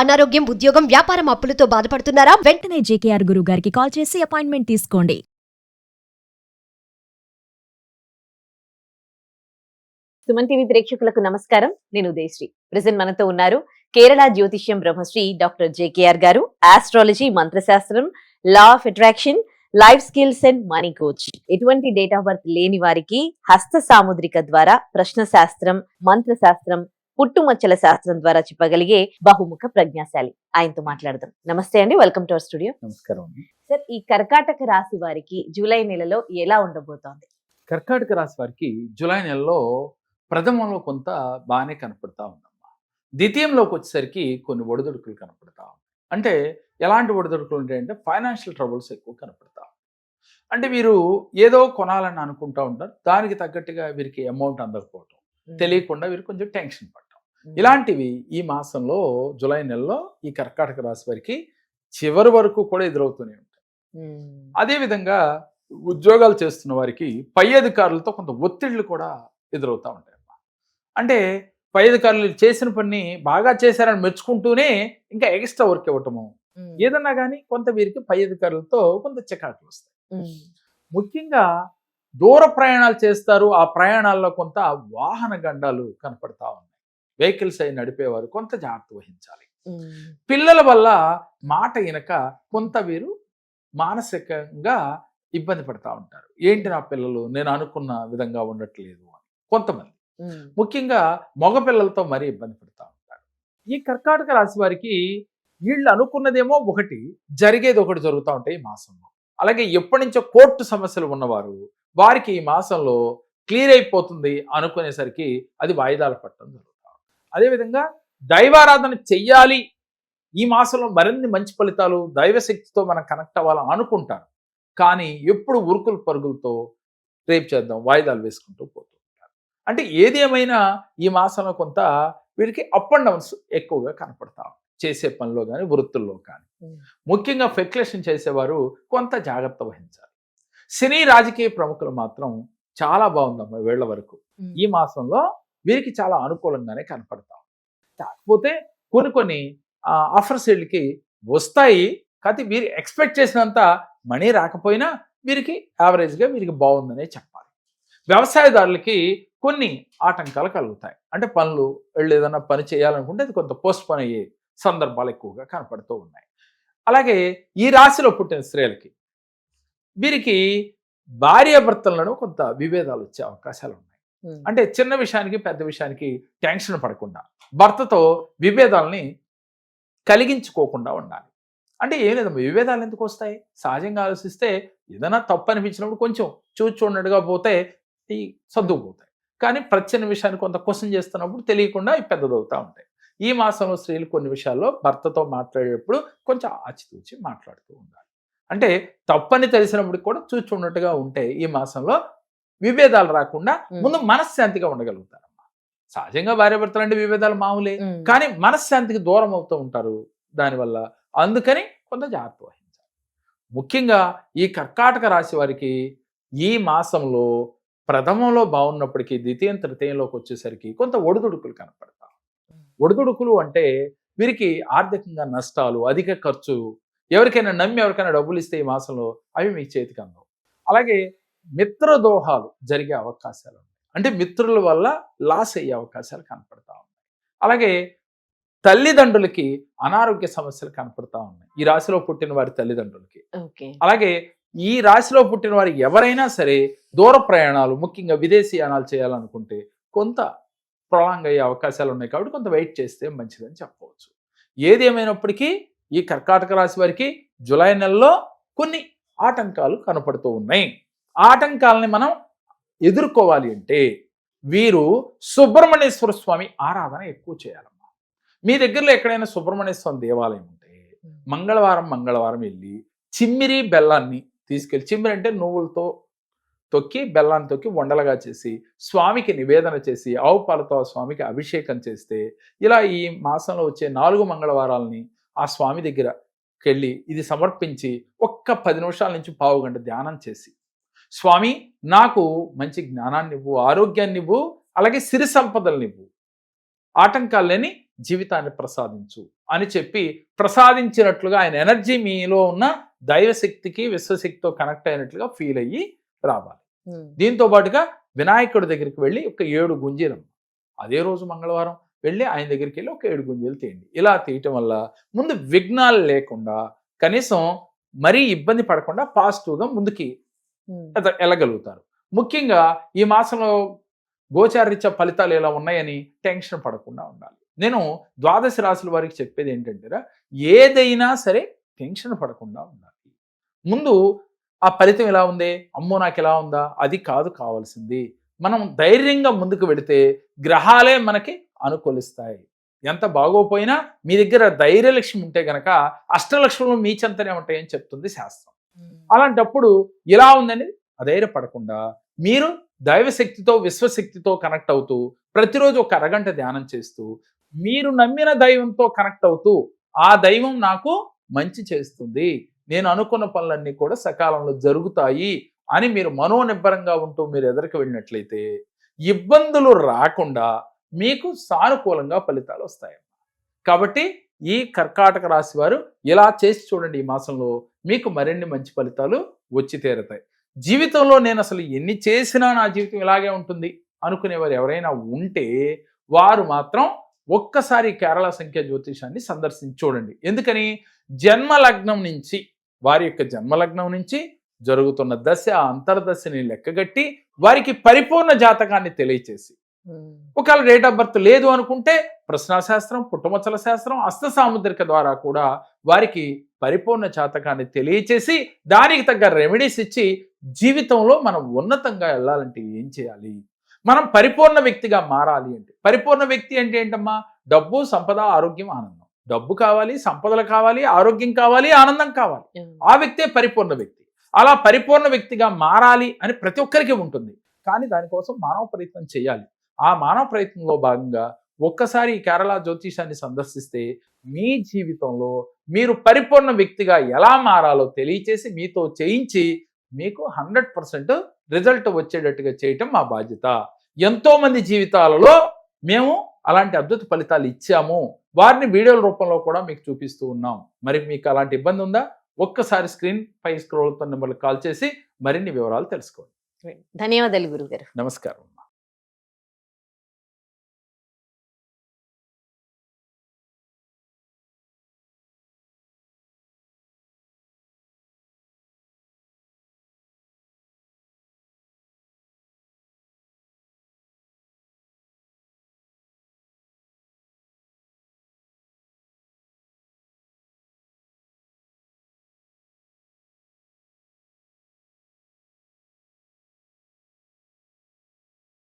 అనారోగ్యం, ఉద్యోగం, వ్యాపారం అప్పులతో బాధపడుతున్నారా? వెంటనే జేకేఆర్ గురువు గారికి కాల్ చేసి అపాయింట్మెంట్ తీసుకోండి. సుమన్ టీవీ ప్రేక్షకులకు నమస్కారం. నేను ఉదయశ్రీ. ప్రెజెంట్ మనతో ఉన్నారు కేరళ జ్యోతిష్యం బ్రహ్మశ్రీ డాక్టర్ జేకేఆర్ గారు. ఆస్ట్రాలజీ, మంత్రశాస్త్రం, law of attraction, life skills and money coach. ఎటువంటి డేట్ ఆఫ్ బర్త్ లేని వారికి హస్త సాముద్రిక ద్వారా ప్రశ్న శాస్త్రం, మంత్రశాస్త్రం, పుట్టుమచ్చల శాస్త్రం ద్వారా చెప్పగలిగే బహుముఖ ప్రజ్ఞాశాలి. ఆయనతో మాట్లాడదాం. నమస్తే అండి, వెల్కమ్ టు అవర్ స్టూడియో. నమస్కారం అండి. సార్, ఈ కర్కాటక రాశి వారికి జూలై నెలలో ఎలా ఉండబోతోంది? కర్కాటక రాశి వారికి జూలై నెలలో ప్రథమంలో కొంత బాగానే కనపడతా ఉందమ్మా. ద్వితీయంలోకి వచ్చేసరికి కొన్ని ఒడిదుడుకులు కనపడతా ఉన్నాయి. అంటే ఎలాంటి ఒడిదుడుకులు ఉంటాయంటే ఫైనాన్షియల్ ట్రబుల్స్ ఎక్కువ కనపడతా. అంటే వీరు ఏదో కొనాలని అనుకుంటా ఉంటారు, దానికి తగ్గట్టుగా వీరికి అమౌంట్ అందకపోవటం, తెలియకుండా వీరు కొంచెం టెన్షన్ పడటం, ఇలాంటివి ఈ మాసంలో జూలై నెలలో ఈ కర్కాటక రాశి వారికి చివరి వరకు కూడా ఎదురవుతూనే ఉంటాయి. అదేవిధంగా ఉద్యోగాలు చేస్తున్న వారికి పై అధికారులతో కొంత ఒత్తిళ్లు కూడా ఎదురవుతూ ఉంటాయి. అంటే పై అధికారులు చేసిన పని బాగా చేశారని మెచ్చుకుంటూనే ఇంకా ఎక్స్ట్రా వర్క్ ఇవ్వటము, ఏదన్నా కానీ కొంత వీరికి పై అధికారులతో కొంత చికాకులు వస్తాయి. ముఖ్యంగా దూర ప్రయాణాలు చేస్తారు, ఆ ప్రయాణాల్లో కొంత వాహన గండాలు కనపడతా ఉన్నాయి. వెహికల్స్ అయి నడిపేవారు కొంత జాగ్రత్త వహించాలి. పిల్లల వల్ల మాట వినక కొంత వీరు మానసికంగా ఇబ్బంది పడతా ఉంటారు. ఏంటి నా పిల్లలు నేను అనుకున్న విధంగా ఉండట్లేదు అని కొంతమంది, ముఖ్యంగా మగ పిల్లలతో మరీ ఇబ్బంది పడతా ఉంటారు. ఈ కర్కాటక రాశి వారికి వీళ్ళు అనుకున్నదేమో ఒకటి, జరిగేది ఒకటి జరుగుతూ ఉంటాయి ఈ మాసంలో. అలాగే ఎప్పటి నుంచో కోర్టు సమస్యలు ఉన్నవారు వారికి ఈ మాసంలో క్లియర్ అయిపోతుంది అనుకునేసరికి అది వాయిదాలు పట్టడం జరుగుతూ ఉంటుంది. అదేవిధంగా దైవారాధన చెయ్యాలి, ఈ మాసంలో మరిన్ని మంచి ఫలితాలు, దైవశక్తితో మనం కనెక్ట్ అవ్వాలని అనుకుంటారు. కానీ ఎప్పుడు ఉరుకులు పరుగులతో రేపు చేద్దాం వాయిదాలు వేసుకుంటూ పోతూ ఉంటారు. అంటే ఏది ఏమైనా ఈ మాసంలో కొంత వీరికి అప్ అండ్ డౌన్స్ ఎక్కువగా కనపడతాం, చేసే పనిలో కానీ వృత్తుల్లో కానీ. ముఖ్యంగా స్పెక్యులేషన్ చేసేవారు కొంత జాగ్రత్త వహించాలి. సినీ రాజకీయ ప్రముఖులు మాత్రం చాలా బాగుందమ్మా వీళ్ళ వరకు. ఈ మాసంలో వీరికి చాలా అనుకూలంగానే కనపడతాం. కాకపోతే కొన్ని ఆఫర్స్ వీళ్ళకి వస్తాయి, కాకపోతే వీరు ఎక్స్పెక్ట్ చేసినంత మనీ రాకపోయినా వీరికి యావరేజ్గా వీరికి బాగుందనే చెప్పాలి. వ్యవసాయదారులకి కొన్ని ఆటంకాలు కలుగుతాయి. అంటే పనులు వీళ్ళు ఏదైనా పని చేయాలనుకుంటే అది కొంత పోస్ట్ పోన్ అయ్యే సందర్భాలు ఎక్కువగా కనపడుతూ ఉన్నాయి. అలాగే ఈ రాశిలో పుట్టిన స్త్రీలకి వీరికి భార్యాభర్తలను కొంత విభేదాలు వచ్చే అవకాశాలు ఉన్నాయి. అంటే చిన్న విషయానికి పెద్ద విషయానికి టెన్షన్ పడకుండా భర్తతో విభేదాలని కలిగించుకోకుండా ఉండాలి. అంటే ఏం లేదమ్మా, విభేదాలు ఎందుకు వస్తాయి? సహజంగా ఆలోచిస్తే ఏదైనా తప్పు అనిపించినప్పుడు కొంచెం చూడనట్టుగా పోతే ఈ సర్దుకుపోతాయి. కానీ ప్రతి విషయాన్ని కొంత క్వశ్చన్ చేస్తున్నప్పుడు తెలియకుండా ఈ పెద్దదవుతూ ఉంటాయి. ఈ మాసంలో స్త్రీలు కొన్ని విషయాల్లో భర్తతో మాట్లాడేటప్పుడు కొంచెం ఆచితూచి మాట్లాడుతూ ఉండాలి. అంటే తప్పని తెలిసినప్పుడు కూడా చూచున్నట్టుగా ఉంటే ఈ మాసంలో విభేదాలు రాకుండా ముందు మనశ్శాంతిగా ఉండగలుగుతారమ్మా. సహజంగా భార్యాభర్తలు అంటే విభేదాలు మామూలే, కానీ మనశ్శాంతికి దూరం అవుతూ ఉంటారు దానివల్ల. అందుకని కొంత జాగ్రత్త వహించాలి. ముఖ్యంగా ఈ కర్కాటక రాశి వారికి ఈ మాసంలో ప్రథమంలో బాగున్నప్పటికీ ద్వితీయం తృతీయంలోకి వచ్చేసరికి కొంత ఒడిదుడుకులు కనపడతాయి. ఒడిదుడుకులు అంటే వీరికి ఆర్థికంగా నష్టాలు, అధిక ఖర్చు, ఎవరికైనా నమ్మి ఎవరికైనా డబ్బులు ఇస్తే ఈ మాసంలో అవి మీ చేతికి అందవు. అలాగే మిత్రదోహాలు జరిగే అవకాశాలు ఉన్నాయి. అంటే మిత్రుల వల్ల లాస్ అయ్యే అవకాశాలు కనపడతా ఉన్నాయి. అలాగే తల్లిదండ్రులకి అనారోగ్య సమస్యలు కనపడతా ఉన్నాయి ఈ రాశిలో పుట్టిన వారి తల్లిదండ్రులకి. అలాగే ఈ రాశిలో పుట్టిన వారు ఎవరైనా సరే దూర ప్రయాణాలు, ముఖ్యంగా విదేశీయానాలు చేయాలనుకుంటే కొంత ప్రొలాంగ్ అయ్యే అవకాశాలు ఉన్నాయి. కాబట్టి కొంత వెయిట్ చేస్తే మంచిదని చెప్పవచ్చు. ఏది ఏమైనప్పటికీ ఈ కర్కాటక రాశి వారికి జూలై నెలలో కొన్ని ఆటంకాలు కనపడుతూ ఉన్నాయి. ఆటంకాలని మనం ఎదుర్కోవాలి అంటే వీరు సుబ్రహ్మణ్యేశ్వర స్వామి ఆరాధన ఎక్కువ చేయాలమ్మా. మీ దగ్గరలో ఎక్కడైనా సుబ్రహ్మణ్య స్వామి దేవాలయం ఉంటే మంగళవారం వెళ్ళి చిమ్మిరి బెల్లాన్ని తీసుకెళ్ళి, చిమ్మిరి అంటే నువ్వులతో తొక్కి బెల్లాన్ని తొక్కి వండలుగా చేసి స్వామికి నివేదన చేసి ఆవు పాలతో ఆ స్వామికి అభిషేకం చేస్తే, ఇలా ఈ మాసంలో వచ్చే 4 మంగళవారాలని ఆ స్వామి దగ్గరకి వెళ్ళి ఇది సమర్పించి ఒక్క 10 నిమిషాల నుంచి పావు గంట ధ్యానం చేసి, స్వామి నాకు మంచి జ్ఞానాన్ని ఇవ్వు, ఆరోగ్యాన్ని ఇవ్వు, అలాగే సిరి సంపదలను ఇవ్వు, ఆటంకాలు లేని జీవితాన్ని ప్రసాదించు అని చెప్పి ప్రసాదించినట్లుగా ఆయన ఎనర్జీ మీలో ఉన్న దైవశక్తికి విశ్వశక్తితో కనెక్ట్ అయినట్లుగా ఫీల్ అయ్యి రావాలి. దీంతో పాటుగా వినాయకుడి దగ్గరికి వెళ్ళి ఒక 7 గుంజీలు, అదే రోజు మంగళవారం వెళ్ళి ఆయన దగ్గరికి వెళ్ళి ఒక 7 గుంజీలు తీయండి. ఇలా తీయటం వల్ల ముందు విఘ్నాలు లేకుండా కనీసం మరీ ఇబ్బంది పడకుండా పాజిటివ్గా ముందుకి వెళ్ళగలుగుతారు. ముఖ్యంగా ఈ మాసంలో గోచారరీత్యా ఫలితాలు ఎలా ఉన్నాయని టెన్షన్ పడకుండా ఉండాలి. నేను 12 రాశుల వారికి చెప్పేది ఏంటంటే, ఏదైనా సరే టెన్షన్ పడకుండా ఉండాలి. ముందు ఆ ఫలితం ఎలా ఉంది, అమ్మో నాకు ఎలా ఉందా, అది కాదు కావాల్సింది. మనం ధైర్యంగా ముందుకు వెడితే గ్రహాలే మనకి అనుకూలిస్తాయి. ఎంత బాగోపోయినా మీ దగ్గర ధైర్యలక్ష్మి ఉంటే గనక అష్టలక్ష్ములు మీ చెంతనే ఉంటాయని చెప్తుంది శాస్త్రం. అలాంటప్పుడు ఇలా ఉందని అధైర్యపడకుండా మీరు దైవశక్తితో విశ్వశక్తితో కనెక్ట్ అవుతూ ప్రతిరోజు ఒక అరగంట ధ్యానం చేస్తూ మీరు నమ్మిన దైవంతో కనెక్ట్ అవుతూ ఆ దైవం నాకు మంచి చేస్తుంది, నేను అనుకున్న పనులన్నీ కూడా సకాలంలో జరుగుతాయి అని మీరు మనోనిబ్బరంగా ఉంటూ మీరు ఎదురుకు వెళ్ళినట్లయితే ఇబ్బందులు రాకుండా మీకు సానుకూలంగా ఫలితాలు వస్తాయి. కాబట్టి ఈ కర్కాటక రాశి వారు ఇలా చేసి చూడండి. ఈ మాసంలో మీకు మరిన్ని మంచి ఫలితాలు వచ్చి తీరతాయి. జీవితంలో నేను అసలు ఎన్ని చేసినా నా జీవితం ఇలాగే ఉంటుంది అనుకునేవారు ఎవరైనా ఉంటే వారు మాత్రం ఒక్కసారి కేరళ సంఖ్య జ్యోతిషాన్ని సందర్శించి చూడండి. ఎందుకని, జన్మలగ్నం నుంచి వారి యొక్క జన్మలగ్నం నుంచి జరుగుతున్న దశ అంతర్దశని లెక్కగట్టి వారికి పరిపూర్ణ జాతకాన్ని తెలియచేసి, ఒకవేళ డేట్ ఆఫ్ బర్త్ లేదు అనుకుంటే ప్రశ్నాశాస్త్రం, పుట్టుమచ్చల శాస్త్రం, హస్త సాముద్రిక ద్వారా కూడా వారికి పరిపూర్ణ జాతకాన్ని తెలియచేసి దానికి తగ్గ రెమెడీస్ ఇచ్చి జీవితంలో మనం ఉన్నతంగా వెళ్ళాలంటే ఏం చేయాలి, మనం పరిపూర్ణ వ్యక్తిగా మారాలి అంటే, పరిపూర్ణ వ్యక్తి అంటే ఏంటమ్మా, డబ్బు, సంపద, ఆరోగ్యం, ఆనందం. డబ్బు కావాలి, సంపదలు కావాలి, ఆరోగ్యం కావాలి, ఆనందం కావాలి. ఆ వ్యక్తే పరిపూర్ణ వ్యక్తి. అలా పరిపూర్ణ వ్యక్తిగా మారాలి అని ప్రతి ఒక్కరికి ఉంటుంది. కానీ దానికోసం మానవ ప్రయత్నం చేయాలి. ఆ మానవ ప్రయత్నంలో భాగంగా ఒక్కసారి కేరళ జ్యోతిషాన్ని సందర్శిస్తే మీ జీవితంలో మీరు పరిపూర్ణ వ్యక్తిగా ఎలా మారాలో తెలియచేసి మీతో చేయించి మీకు 100% రిజల్ట్ వచ్చేటట్టుగా చేయటం మా బాధ్యత. ఎంతో మంది జీవితాలలో మేము అలాంటి అద్భుత ఫలితాలు ఇచ్చాము. వారిని వీడియోల రూపంలో కూడా మీకు చూపిస్తూ ఉన్నాం. మరి మీకు అలాంటి ఇబ్బంది ఉందా? ఒక్కసారి స్క్రీన్ పై స్క్రోల్ అవుతున్న నెంబర్కి కాల్ చేసి మరిన్ని వివరాలు తెలుసుకోండి. ధన్యవాదాలు గురుగారు. నమస్కారం.